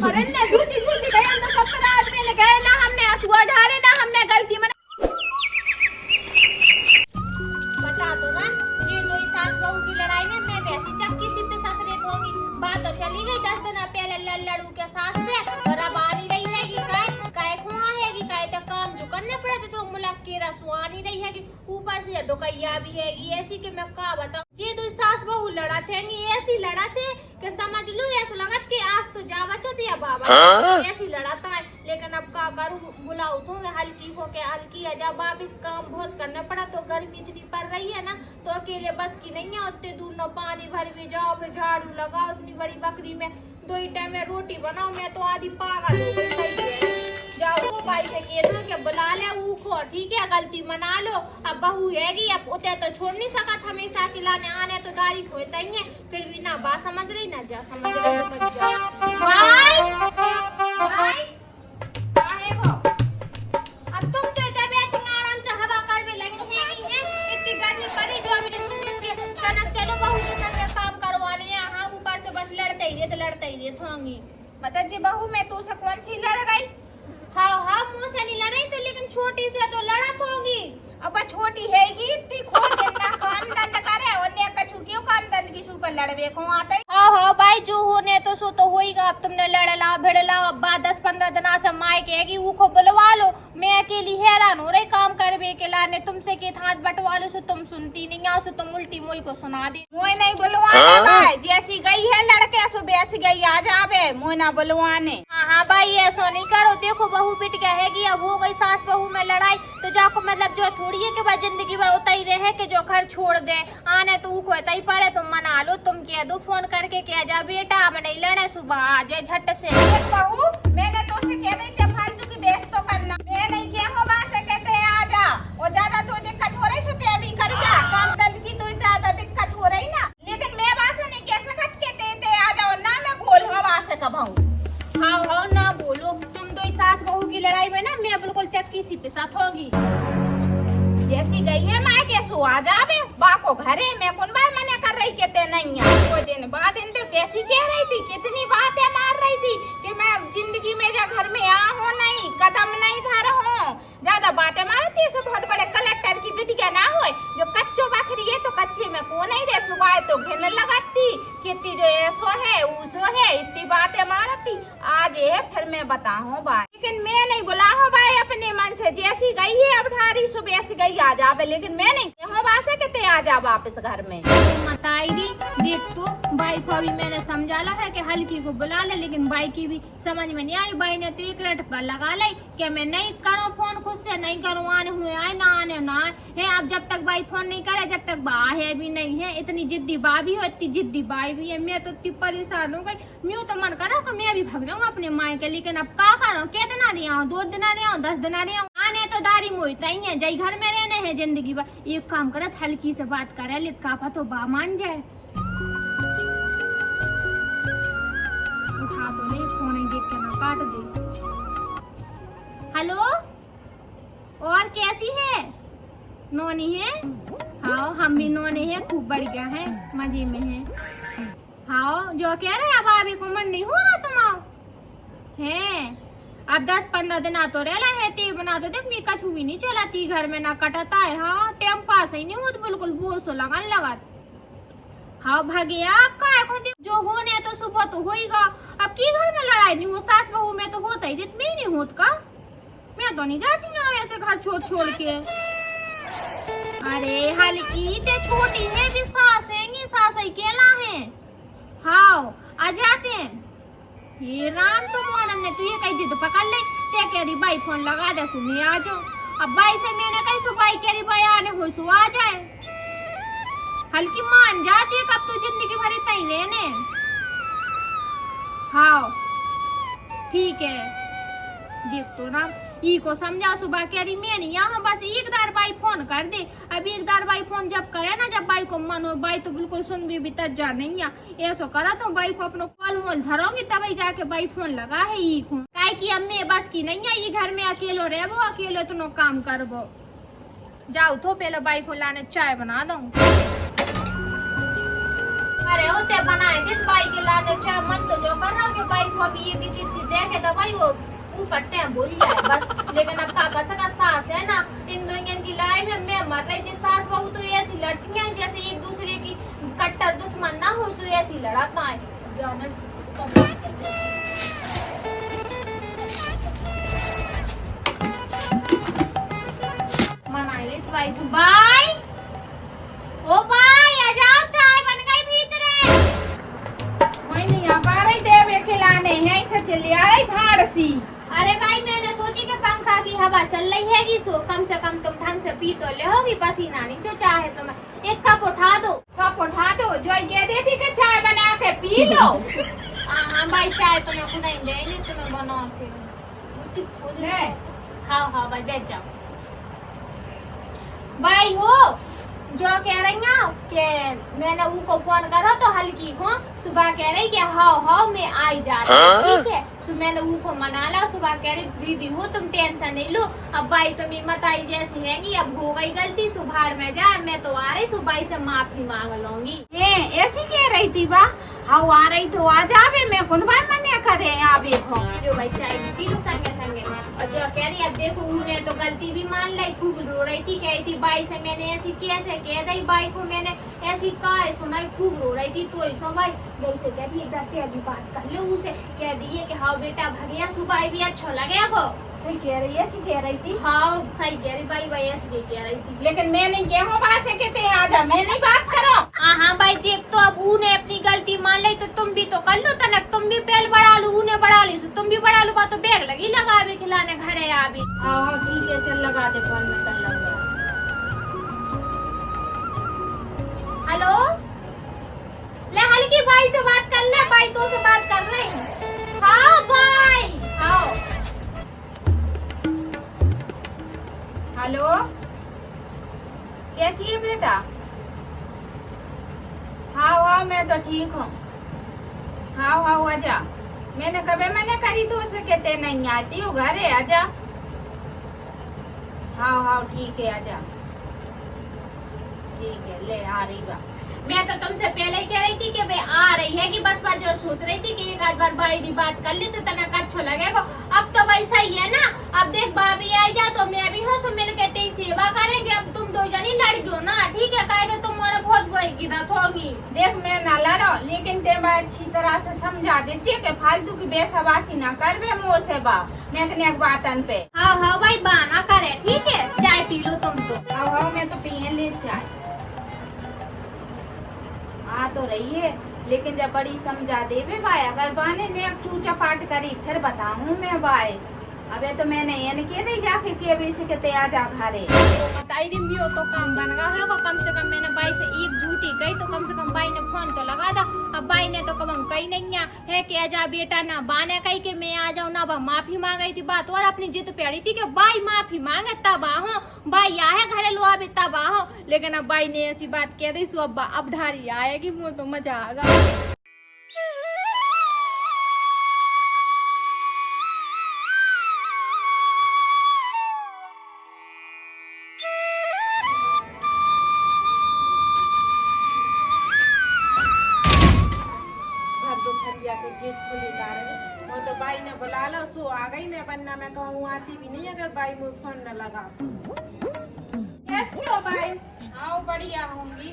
अरे ना झूठी झूठी गए हम तो 70 आदमी ने गए ना, हमने आंसू ढारे ना, हमने गलती में बता दो ना, ये दो सास बहू की लड़ाई में मैं वैसी चक्की सी पे ससरेत होंगी। बात तो चली गई 10 दिन पहले लड़ू के सास से, और अब आ नहीं रही है कि काय खुआ है कि काय तक काम जो करने पड़े तो मुलाकेरा सुआ नहीं रही है कि ऊपर से डोकैया भी है कि ऐसी के मैं का बताऊं। ये दो सास बहू लड़ा थे, ऐसी लड़ा थे कि समझ लो ऐसा लगत कि आज तो जा बचत या बाबा ऐसी लड़ाता है। लेकिन अब का करूं, बुलाऊ तो मैं हल्की हो के हल्की है, जब वापिस काम बहुत करना पड़ा तो गर्मी इतनी पड़ रही है ना, तो अकेले बस की नहीं है, उतने दूर न पानी भर भी जाओ, फिर झाड़ू लगाओ, उतनी बड़ी बकरी में 2 टाइम में रोटी बनाओ, मैं तो आधी पागल हो गई। जाओ वो भाई से कह दो कि बुला ले वो को, ठीक है गलती मना लो, अब बहू हैगी, अब उते तो छोड़ नहीं सकत हमेशा खिलाने आने, तो दारी खोता ही है, फिर भी ना बात समझ रही ना जा समझ रही तो मत जा। भाई भाई काहे को अब तुम तो इधर बैठी आराम से हवा कर भी लगी है, इतनी गर्मी पड़ी जो अभी कनक चलो बहू के संग काम करवाने यहाँ ऊपर से बस लड़ते ही होंगी। मतलब जी बहू मैं तो से कौन सी लड़ रही? हाँ मुँह से नहीं लड़ रही तो, लेकिन छोटी से तो लड़त होगी। अब छोटी हैगी इतनी खोल के ना काम दंड करे, और ने कछु क्यों काम दंड की सुपर लड़वे को आते। हाँ भाई जो होने तो सो तो होएगा। अब तुमने लड़ला भिड़ला, अब बाद 10-15 दिन से माई कहेगी वो को बुलवा लो, मैं अकेली हैरान हो रही काम करवे के लाने, तुमसे के हाथ बटवा लो सो तुम सुनती नहीं आओ, सो तुम उल्टी मुई को सुना दे। मोय नहीं बुलवाने भाई, जैसी गई है लड़के सो वैसी गई आ जावे, मोय ना बुलवाने। हाँ भाई ऐसा नहीं करो, देखो बहू पिट क्या है कि अब हो गई सास बहू में लड़ाई, तो जाको मतलब जो थोड़ी है कि बाद जिंदगी भर होता ही रहे कि जो घर छोड़ दे आने तो वो खोता ही पड़े, तुम मना लो, तुम कह दो फोन करके कह जा बेटा अब नहीं लड़े, सुबह आ जाए झट से। बहू मैंने तो उसे कह दी थी फालतू की बहस तो करना, मैं नहीं किया हो बात से कहते हैं आ जा, और ज्यादा तो दिक्कत हो रही सुते अभी कर जा, काम दंड की तो ज्यादा दिक्कत हो रही ना, लेकिन मैं बात से नहीं कह सकत के देते आ जाओ ना, मैं बोल हो बात से कभाऊ। हाँ ना बोलो, तुम दो सास बहू की लड़ाई में ना मैं बिल्कुल चक्की सी पे साथ होगी। जैसी गई है मैं के सो आ जावे बाको घरे, मैं कौन बार मना कर रही कहते नहीं है वो दिन बात इन तो कैसी कह रही थी, कितनी बातें मार रही थी कि मैं जिंदगी में जा घर में आ हो नहीं कदम नहीं धर हो, ज्यादा बातें मारती है। बहुत बड़े कलेक्टर की बिटिया ना हो जो कच्चो बकरी है तो कच्चे में को नहीं रहे, सुबह तो घिन लगाती कितनी जो ऐसो है उसो है, इतनी बातें मारती। आज ये फिर मैं बताऊं भाई, लेकिन मैं नहीं बुला हो भाई अपने मन से, जैसी गई है अब ठारी सुबह ऐसी गई आ जावे, लेकिन मैं नहीं से कहते आ जा वापस घर में। मत आएगी देख तो बाई को अभी मैंने समझाला है कि हल्की को बुला ले, लेकिन बाई की भी समझ में नहीं आई। बाई ने तो एक रट पर लगा ली कि मैं नहीं करूँ फोन, खुद से नहीं करूँ, आने हुए आए ना आने ना है। अब जब तक बाई फोन नहीं करे जब तक बा है भी नहीं है, इतनी जिद्दी बा भी हो इतनी जिद्दी बाई भी है, मैं तो इतनी परेशान हो गई। म्यूँ तो मन करा कि मैं भी भाग जाऊंगा अपने माए के, लेकिन अब क्या करूँ, क्या दिना नहीं आऊँ, 2 दिन नहीं आऊँ 10 दिन नहीं आऊँ, आने तो दारी मोईता ही है, जय घर में रहने है जिंदगी भर। एक काम करत हल्की से बात करे ले काफा तो बा मान जाए। उठा तो ले फोन ही देख के ना काट दे। हेलो और कैसी है? नोनी है? हाँ हम भी नोनी है, खूब बढ़िया है, मजे में है। हाँ जो कह रहे अब अभी को मन नहीं हो रहा तुम है, अब 10-15 दिन आ तो रहला है ती बना तो देख मी कछु भी नहीं चलाती घर में ना कटता है। हाँ टाइम पास ही नहीं होता, बिल्कुल बोर सो लगन लगा। हाँ भागे आपका जो होने तो सुबह तो होएगा, अब की घर में लड़ाई नहीं हो, सास बहू में तो होता ही जितने ही नहीं होत का, मैं तो नहीं जाती ना ऐसे घर छोड़ छोड़ के। अरे हल्की ते छोटी है भी सास है, सास ही केला है। हाँ आ जाते हैं। ये राम तो मोहन ने तू ये कही जिद पकड़ ले, ते कह रही बाई फोन लगा दे सुनी आ जाओ। अब बाई से मैंने कही सु बाई कह रही बाई आने हो सु आ जाए, हल्की मान जाती है कब तू जिंदगी भरी तई रहने। हाँ ठीक है देख तो ना ई को समझा, सुबह कह रही मैं नहीं यहाँ, बस एक दार बाई फोन कर दे। अब एक दार बाई फोन जब करे ना, जब बाई को मन हो, बाई तो बिल्कुल सुन भी तज्जा नहीं है, ऐसा करा तो बाई को अपनो कॉल मोल धरोगी तभी जाके बाई फोन लगा है ई को, काहे की अब मैं बस की नहीं है, ये घर में अकेलो रहबो, अकेलो तो काम करबो। जाओ तो पहले बाई को लाने चाय बना दो। अरे उसे बनाए जिस बाई के लाने तो चाहे मन तो जो कर रहा हूँ कि भाई को अभी ये भी चीज देखे तो भाई वो ऊपर टाइम भूल जाए बस। लेकिन अब का कर सका सास है ना, इन दोनों की लड़ाई में मैं मर रही थी। सास बहू तो ऐसी लड़ती हैं जैसे एक दूसरे की कट्टर दुश्मन ना हो, सो ऐसी लड़ाता है। मनाई भाई तू बाय ओ बाय आ जाओ, चाय बन गई भीतर। कोई नहीं आ पा रही देवे खिलाने हैं, इसे चली आ रही फारसी। अरे भाई मैंने सोची कि पंखा की हवा चल रही है कि सो कम से कम तुम ढंग से पी तो ले होगी, पसीना नहीं जो चाहे तो मैं एक कप उठा दो। कप उठा दो, जो कह देती कि चाय बना के पी लो। हाँ भाई चाय तो मैं नहीं देने तुम्हें बना के। हाँ हाँ भाई बैठ जाओ। भाई हो जो कह रही ना कि मैंने उनको फोन करा तो हल्की हो, सुबह कह रही कि हाँ मैं आई जा रही, ठीक है। सो मैंने उनको मना ला, सुबह कह रही दीदी हो तुम टेंशन नहीं लो, अब भाई तुम हिम्मत आई जैसी हैगी, अब हो गई गलती, सुबह में जा, मैं तो आ रही सुबह से माफी मांग लूंगी। ऐसी कह रही थी बा, हाँ आ रही तो आ जावे, मैं कौन भाई मना करे आवे खो। जो भाई चाय भी पी लो संगे संगे। और जो कह रही अब देखो उन्हें तो गलती भी मान ली, खूब रो रही थी, कह रही थी बाई से मैंने ऐसी कैसे कह दी, बाई को मैंने ऐसी कहा सुनाई, खूब रो रही थी। तो ऐसा भाई जैसे कह दी एक अभी बात कर लो उसे, कह दिए कि हाँ बेटा भैया सुबह भी अच्छा लगे गो। सही कह रही है, ऐसी कह रही थी। हाँ सही कह रही भाई, भाई ऐसी कह रही थी। लेकिन मैं नहीं कह बात से कहते आजा, मैं नहीं बात करो। हाँ भाई देख तो अब उन्हें अपनी गलती मान ली तो तुम भी तो कर लो तनक, तुम भी पहल बढ़ा लो, उन्हें बढ़ा ली तुम भी बढ़ा लो, बात तो बैग लगी लगा भी खिलाने घरे आ भी। हाँ ठीक है चल लगा दे फोन में, कर लगा। हेलो ले हल्की भाई से बात कर ले, भाई तो से बात कर रहे हैं। हाँ भाई हाँ हेलो कैसी है बेटा? हाँ मैं तो ठीक हूँ। हाँ आजा, मैंने कभी मैंने करी तो उसे कहते नहीं आती हूँ घर है, आजा। हाँ ठीक है आजा, ठीक है ले आ रही बा। मैं तो तुमसे पहले ही कह रही थी कि मैं आ रही है, कि बस जो सोच रही थी कि एक आध बार भाई भी बात कर ले तो तनक अच्छा लगेगा। अब तो वैसा ही है ना, अब देख भाभी आई जा तो मैं भी हूँ, सो मिल के तेरी सेवा करेंगे। अब तुम दो जनी लड़ गयो ना, ठीक है, कहेगा तुम्हारा बहुत बुराई की बात होगी। देख मैं ना लड़ो, लेकिन ते मैं अच्छी तरह से समझा देती है कि फालतू की बेसवासी ना कर बे मुँह से बा नेक बातन पे। हाँ भाई बहाना करे, ठीक है, चाय पी लो तुम तो। हाँ मैं तो पिए ले चाय। आ तो रही है, लेकिन जब बड़ी समझा देवे भाई, अगर बाने ने एक चूचा पाट करी फिर बताऊं मैं भाई। अबे तो मैंने ये नहीं कह दी जाके कि अभी से कहते आ जा घरे। तो बताई रही हो तो काम बन गया है, कम से कम मैंने बाई से एक झूठी गई तो कम से कम बाई ने फोन तो लगा था। अब बाई ने तो कम कही नहीं है कि आजा बेटा, ना बाने कही कि मैं आ जाऊँ, ना माफी मांगी थी बात, और अपनी जिद पे अड़ी थी कि बाई माफी मांगे तब आहो, बाई आए घरे लो अभी तब आहो। लेकिन अब बाई ने ऐसी बात कह दी, सो अब ढारी आएगी मुँह तो मजा आएगा। वो तो बाई ने बुला लो, सो आ गई मैं, वरना मैं कहूँ आती भी नहीं अगर बाई मुझे फोन न लगा। कैसी हो बाई? आओ बढ़िया होंगी।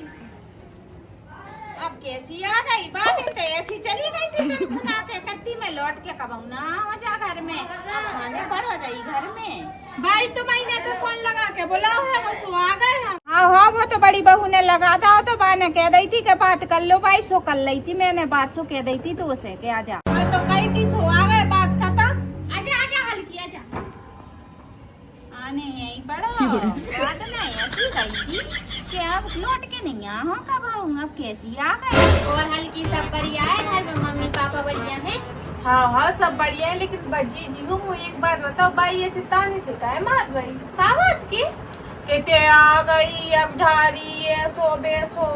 अब कैसी आ गई बात? तो ऐसी चली गई थी सुना के कत्ती में लौट के कब ना हो जा घर में, खाने पर हो जाई घर में। भाई तो भाई ने तो फोन लगा के बुलाओ है, वो सो आ गए हम। हाँ वो तो बड़ी बहू ने लगा था, तो बा ने कह दी थी कि बात कर लो भाई, सो कर रही थी मैंने बात, सो कह दी थी तो उसे के आ जा। तो कही थी सो आ गए, बात खत्म। आजा हल्की आजा, आने यही बड़ा बात नहीं ऐसी गई थी कि अब लौट के नहीं आ, हाँ कब आऊंगा, अब कैसी आ गई। और हल्की सब बढ़िया है घर में, मम्मी पापा बढ़िया है? हाँ सब बढ़िया है, लेकिन बच्ची जी को एक बार बताओ, भाई ऐसे ताने से काहे मार गई? का बात की? कहते आ गई अब ढारी है, सो बेसो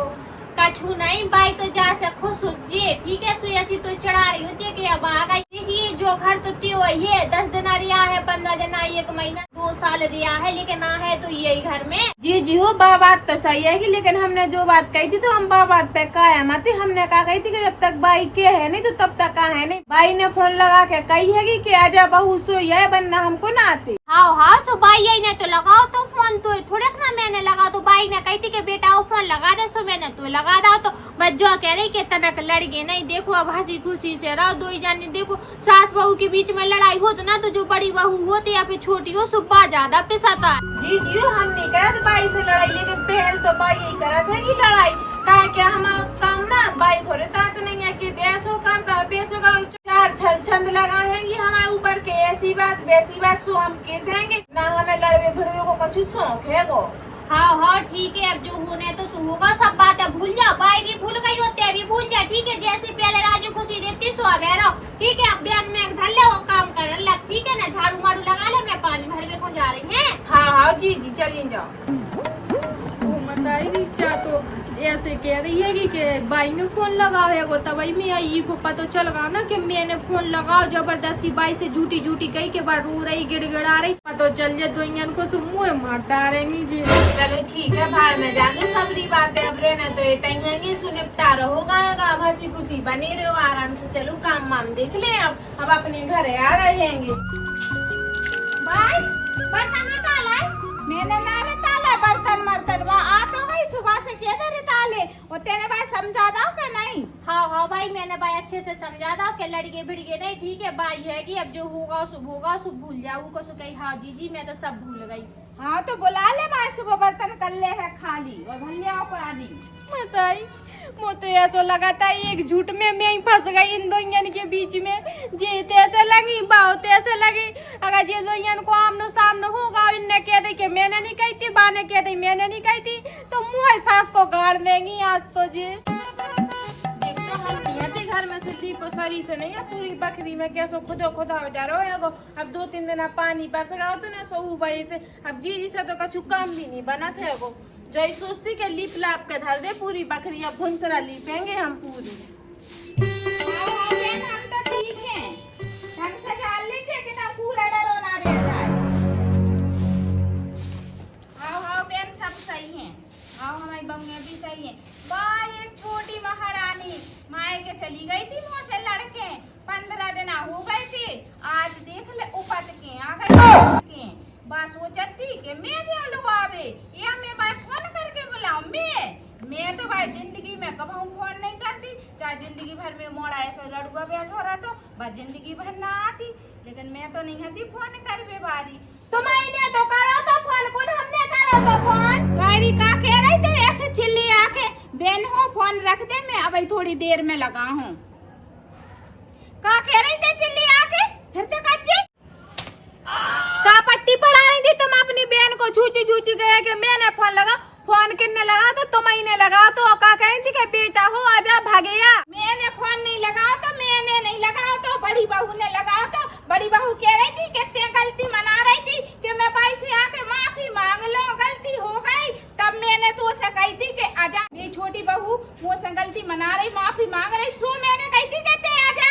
कछु नहीं, बाई तो जा से खुश हो जे, ठीक है, सो ऐसी तो चढ़ा रही होती है कि अब आ गई। देखिए जो घर तो त्यो है, 10 दिन रिया है, 15 दिन, 1 महीना, 2 साल दिया है लेकिन ना है तो यही घर में। जी हो बात तो सही है कि, लेकिन हमने जो बात कही थी तो हम बात पे कायम आती। हमने कहा कही थी कि जब तक बाई के है नहीं तो तब तक कहा है नहीं। बाई ने फोन लगा के कही है कि आजा बहू सोई है, वरना हमको ना आती। हाँ सो बाई यही ने तो लगाओ तो फोन, तो थोड़े ना मैंने लगा, तो बाई ने कही थी कि बेटा वो फोन लगा दे, सो मैंने तो लगा दो। तो बच्चों कह रही कि तनक लड़ गए नहीं, देखो अब हंसी खुशी से रहो दो ही जाने। देखो सास बहू के बीच में लड़ाई हो तो ना, तो जो बड़ी बहू होती या फिर छोटी हो सुबह ज्यादा पिसाता। जी हम नहीं करत बाई से लड़ाई, लेकिन पहल तो बाई यही करत है कि लड़ाई का क्या हमारा काम ना। बाई थोड़े तात नहीं है कि देशों करता बेसों का चार छंद लगा है कि हमारे ऊपर के ऐसी बात वैसी बात सो हम कह देंगे ना। हमें लड़वे भिड़वे को कुछ शौक है वो। हाँ ठीक है, अब जो होने तो सो होगा, सब बातें भूल जाओ। बाई भी भूल गई होती है, अभी भूल जा, ठीक है। जैसे पहले राजू खुशी देती सो अब रहो, ठीक है। अब बैग में धर ले वो काम कर लग, ठीक है ना। झाड़ू मारू लगा ले, मैं पानी भरने को जा रही है। हाँ जी चलिए जाओ। रीचा तो ऐसे कह रही है कि बाई ने फोन लगा है वो, तब मैं आई को पता चल गया ना कि मैंने फोन लगाओ। जबरदस्ती बाई से झूठी कही के बाद रो रही गिड़गिड़ा रही, पता चल जाए तो इन को मुँह मारता रहेंगी जी। चलो ठीक है भाई, मैं जाने सबरी बातें अब रहना तो ये कहेंगे सुनिपटा होगा, हंसी खुशी बनी रहो आराम से। चलो काम वाम देख ले, अब अपने घर आ रहेंगे। बाई बर्तन निकाला है? मैंने नाले ताला बर्तन वहाँ आ तो गई सुबह से कह दे ताले, और तेने भाई समझा दो कि नहीं? हाँ भाई मैंने भाई अच्छे से समझा दो कि लड़के भिड़के नहीं, ठीक है। बाई है कि अब जो होगा सब भूल जाऊ को सो कही। हाँ जी मैं तो सब भूल गई। हाँ तो बुला ले भाई, सुबह बर्तन कर ले है खाली और भले आओ पानी। बताई मुझे तो ऐसा लगा था एक झूठ में मैं ही फंस गई इन दोनों के बीच में। जे तैसे लगी बात तैसे लगी, अगर ये दोनों को आमनो सामने होगा, इनने कह दी कि मैंने नहीं कही थी, बा ने कह दी मैंने नहीं कही थी, तो मुँह सास को गाड़ देंगी आज तो जी। देखो हम नहीं घर में से पसारी से नहीं है, पूरी बकरी में कैसे खुदा हो जा रहा है। अब 2-3 दिन पानी बरस रहा होता ना सोहू भाई से, अब जी से तो कछु काम भी नहीं बना थे वो। जो सोचती के लिप लाप के धर दे पूरी बकरी, अब भुंसरा लिपेंगे हम पूरी। हम तो ठीक हैं, हम से जान लीजिए कि ना पूरा डरो ना रह जाए। हाँ बहन सब सही हैं, हमारी बम्मे भी सही हैं। बाई एक छोटी महारानी माए के चली गई थी मुँह से लड़के, 15 दिन हो गए थे। आज देख ले उपट के आ गए बस वो चलती कि मैं जालू आवे या मैं भाई फोन करके बुलाऊं। मैं तो भाई जिंदगी में कभी फोन नहीं करती, चाहे जिंदगी भर में मोड़ा ऐसा लड़ुआ बैठा रहा तो बस जिंदगी भर ना आती, लेकिन मैं तो नहीं आती फोन कर बारी। तुम्हारी तो करो तो फोन, खुद हमने करो तो फोन। गायरी का कह रही थे ऐसे चिल्ली आके, बहन हो फोन रख दे, मैं अब थोड़ी देर में लगा हूँ। का कह रही थे चिल्ली आके फिर से कच्ची का पट्टी पढ़ा रही थी तुम अपनी बहन को झूठी गए कि मैंने फोन लगा। फोन किसने लगा तो तुम्हें लगा, तो का कही थी कि बेटा हो आजा भागेया। मैंने फोन नहीं लगाओ तो मैंने नहीं लगाओ तो बड़ी बहू ने लगाओ, तो बड़ी बहू कह रही थी कि गलती मना रही थी कि मैं भाई से आके माफी मांग लो, गलती हो गई। तब मैंने तो उसे कही थी कि आजा, मेरी छोटी बहू मुझसे गलती मना रही माफी मांग रही, सो मैंने कही थी कि ते आजा।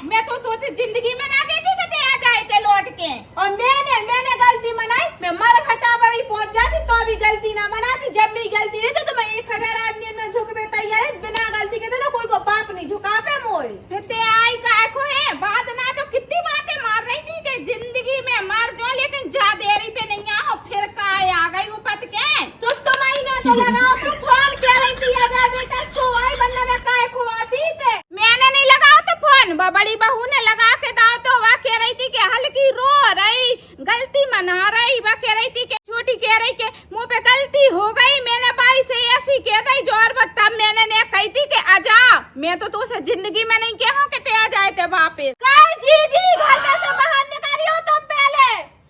मैं तो तुझसे जिंदगी में ना कहती कि ते आ जाए ते लौट के, और मैंने गलती मनाई, मैं मर खटा पर पहुंच जाती तो भी गलती ना मनाती। जब मेरी गलती नहीं तो मैं 1000 आदमी में झुकने तैयार है, बिना गलती के तो कोई को बाप नहीं झुका पे मोए। फिर ते आई का को है बात ना, तो कितनी बातें मार रही थी कि जिंदगी में मर जाओ लेकिन जा देरी पे नहीं आओ, फिर का आ गई वो पत के सुख तो महीना तो लगाओ तो फोन कह रही थी आजा बेटा सो आई, वरना मैं काय खुआती थे। मैंने नहीं लगाओ तो फोन, बड़ी बहू ने लगा के दाओ तो वह कह रही थी कि हल्की रो रही, गलती मना रही, वह कह रही थी कि छोटी कह रही कि मुंह पे गलती हो गई, मैंने भाई से ऐसी कह दी जोर वक्त। तब मैंने ने कही थी कि आजा, मैं तो तुझसे जिंदगी में नहीं कहूँ कि ते आ जाए थे वापिस। जी घर में से बाहर निकालियो तुम, पहले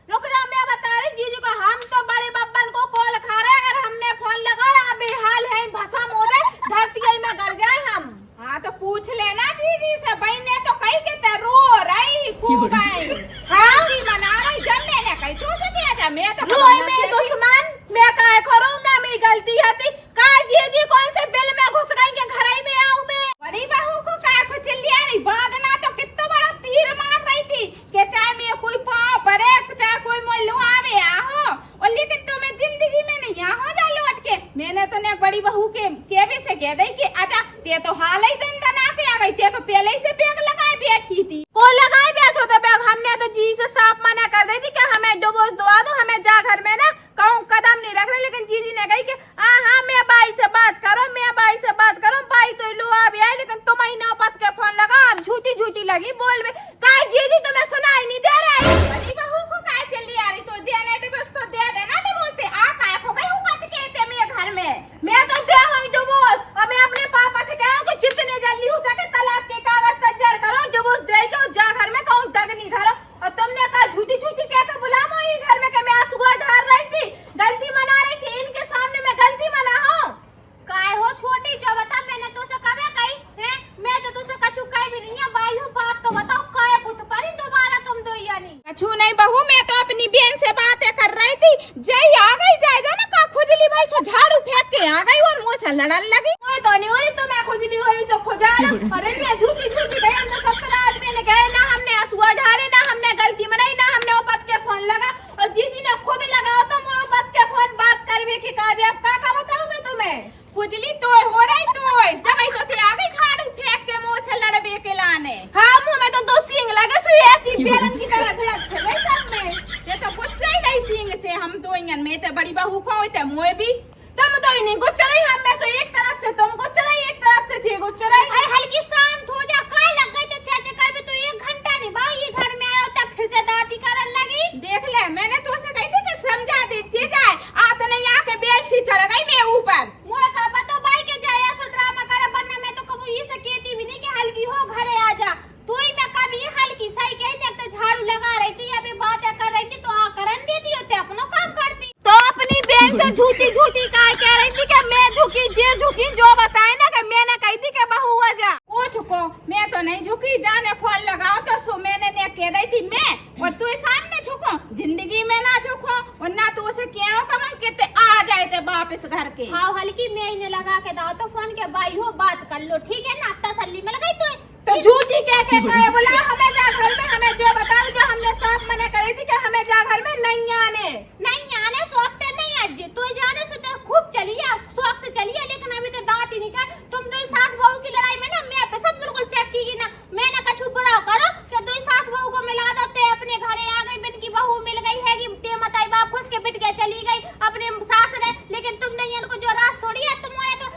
रुक जाओ मैं बता रही जीजू को। हम तो बड़े बब्बन को कॉल खा रहे, अगर हमने फोन लगाया बेहाल है भसम हो गए, धरती में गड़ जाए हम। हाँ तो पूछ लेना दीदी से, भाई ने तो कही कि ते रो रही खूब आई, हाँ मना रही। जब मैंने कही तू से क्या जा, मैं तो रोई में दुश्मन मैं काय करूं, मैं मेरी गलती है का जी कौन से बिल में घुस गई के घर में आऊं मैं। बड़ी बहू को काय खुचिलिया नहीं, बाद ना तो कितना बड़ा तीर मार रही थी कि चाहे मैं कोई पाप ते तो हाल ही दिन बना के आ गई, ते तो पहले ही से बैग लगाए बैठी थी। को लगाए बैठो तो बैग, हमने तो जी से साफ मना कर दी थी कि हमें डिवोर्स दवा दो, हमें जा घर में ना कहूँ कदम नहीं रख रहे, लेकिन जीजी ने कही कि हाँ मैं बाई से बात करो, मैं बाई से बात करो, बाई तो लो आ है, लेकिन तुम ही नौबत के फोन लगा, अब झूठी झूठी लगी बोल में काय जीजी तुम्हें सुनाई नहीं दे रहा है। बड़ी बहू को काय चली आ रही, तो देने डिवोर्स तो दे देना डिवोर्स से, आ काय हो गई ऊपर के थे मेरे घर में, मैं तो दे हूं डिवोर्स, अब मैं अपने पापा से कहूं कि जितने जल्दी हो सके तलाक के कागज तैयार करो, डिवोर्स दे दो, जा घर में कहूं तक नहीं करो। और तुमने कहा झूठी झूठी कहकर बुलाओ ये घर में कि मैं आंसू ढार रही थी, गलती मना रही थी, इनके सामने मैं गलती मना हूं। काय हो छोटी, जो बता मैंने तुझसे कभी कही है, मैं तो तुझसे कछु कही भी नहीं है, भाई हो बात तो बताओ, काय पुत परी दोबारा तुम दो या नहीं। कछु नहीं बहू, मैं तो अपनी बहन से बातें कर रही थी, जय आ गई जाएगा ना का खुजली भाई सो झाड़ू फेंक के आ गई और मुंह से लड़न लगी। मैं तो नहीं हो रही, तो मैं खुजली हो रही तो खुजारा, अरे मैं झूठी झूठी गई, हमने 70 आदमी ने गए ना, हमने आंसुआ ढारे ना, हमने गलती मनाई ना, हमने ओपत के फोन लगा, और जीजी ने खुद लगाओ तो मैं ओपत के फोन बात करवे की काज अब का बताऊं मैं तुम्हें। खुजली तो हो रही, तो जब ही तो आ गई झाड़ू फेंक के मुंह से लड़बे के लाने। हाँ मुंह में तो 2 सींग लगे, सो ऐसी बेलन की तरह भिड़क थे भाई सब में, ये तो गुस्सा ही नहीं सींग से, हम तो इंगन में ते बड़ी बहू को ते मुए भी तुम तो ही नहीं गुस्सा रही, हम में से एक तरफ से तुम गुस्सा रही, एक तरफ से थी गुस्सा रही। अरे हल्की शांत हो जा, काय लग गई तो चाचे कर भी तो 1 घंटा नहीं भाई, ये घर में आया तब फिर से दादी करन लगी। देख ले मैंने तो उसे कही थी कि समझा दीजिए जाए, आते नहीं आके बेल सी चढ़ गई मैं ऊपर। मुझे का पता भाई के जाए ऐसा ड्रामा करे, वरना मैं तो कबू ये से कहती भी नहीं कि हल्की हो घरे आ जा, तू ही मैं कभी हल्की सही कहती, अब तो झाड़ू लगा रही थी या फिर बातें कर रही थी, तो हाँ करन देती होते अपना काम करती, तो अपनी बहन से झूठी झूठी काय कह रही थी कि मैं झुकी जे झुकी, जो बताए ना कि मैंने कही थी कि बहू आ जा, वो झुको, मैं तो नहीं झुकी, जाने फोन लगाओ तो सो मैंने ने कह रही थी मैं, और तू सामने झुको, जिंदगी में ना झुको, और ना तू उसे क्यों कमल कहते आ जाए थे वापस घर के। हाँ हल्की मैं इन्हें लगा के दाओ तो फोन के भाई हो बात कर लो, ठीक है ना, तसल्ली में लगाई तो झूठी कह के कहे बोला हमें जा घर में, हमें जो बता जो हमने साफ मना करी थी कि हमें जा घर में नहीं आने शौक से नहीं आज तू जाने से तो खूब चली है, शौक से चली है, लेकिन अभी तो दांत ही निकाल, तुम दो सास बहू की लड़ाई में ना मैं पे सब बिल्कुल चेक की ना, मैंने कछु बुरा करो कि दो सास बहू को मिला देते, अपने घरे आ गई, बिन की बहू मिल गई है कि ते मताई बाप खुश के बिट के चली गई अपने सास रे, लेकिन तुम नहीं इनको जो रास थोड़ी है, तुम्हारे तो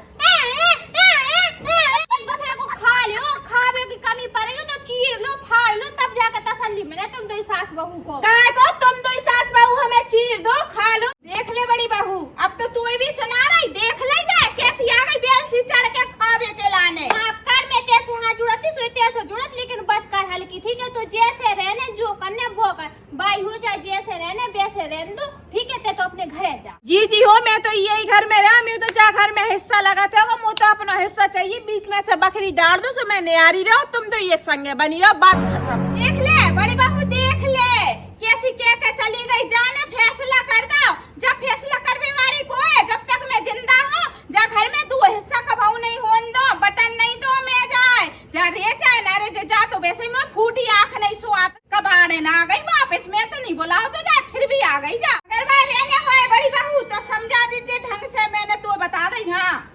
एक दूसरे को खा लो, खावे की कमी पड़ेगी तो चीर लो फाड़ लो, तब जाकर तसल्ली मिले तुम दो सास बहू को। काय को तुम दो सास बहू हमें चीर दो खा लो। देख ले बड़ी बहू, अब तो तू भी सुना रही, देख ले जाए कैसी आ गई बेल सी चढ़ के खावे के लाने। आप कर में तैसे हाँ जुड़ती सो तैसे जुड़त, लेकिन बस कर हल्की, ठीक है, तो जैसे रहने जो करने वो कर, भाई हो जाए जैसे रहने वैसे रहने दो, ठीक है, तो अपने घरे जा। जी हो, मैं तो यही घर में रहा, मैं तो जा घर में हिस्सा लगाते होगा, मुझे तो अपना हिस्सा चाहिए, बीच में से बकरी डाल दो, सो मैं न्यारी रहो, तुम तो एक संगे बनी रहो, बात खत्म। देख ले बड़ी बहू, देख ले कैसी कह के चली गई, जाने फैसला कर दो, जब फैसला करने वाली को है, जब तक मैं जिंदा हूँ, जा घर में तू हिस्सा कबाऊ नहीं होन दो, बटन नहीं दो मैं जाए, जा रे चाहे ना रे जा, तो वैसे ही मैं फूटी आंख नहीं सुआत कबाड़े ना आ गई वापस, मैं तो नहीं बुलाओ तो जा, फिर भी आ गई जा, अगर मैं रहने होए बड़ी बहू तो समझा दीजिए ढंग से, मैंने तो बता दी। हाँ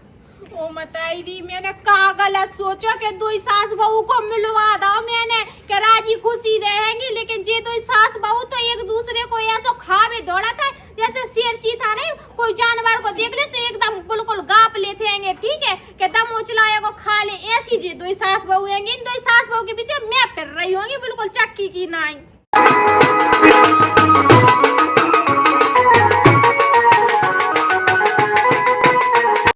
ओ बताई दी, मैंने का गलत सोचा कि दो सास बहू को मिलवा दो, मैंने कि राजी खुशी रहेंगी, लेकिन ये दो सास बहू तो एक दूसरे को ऐसा खावे दौड़ा था जैसे शेर चीता नहीं, कोई जानवर को देख ले से एकदम बिल्कुल गाप लेते हैं, ठीक है, कि दम उचलाए को खा ले, ऐसी जी दो सास बहू हैंगी, इन दो सास बहू के बीच मैं फिर रही होंगी बिल्कुल चक्की की नाई।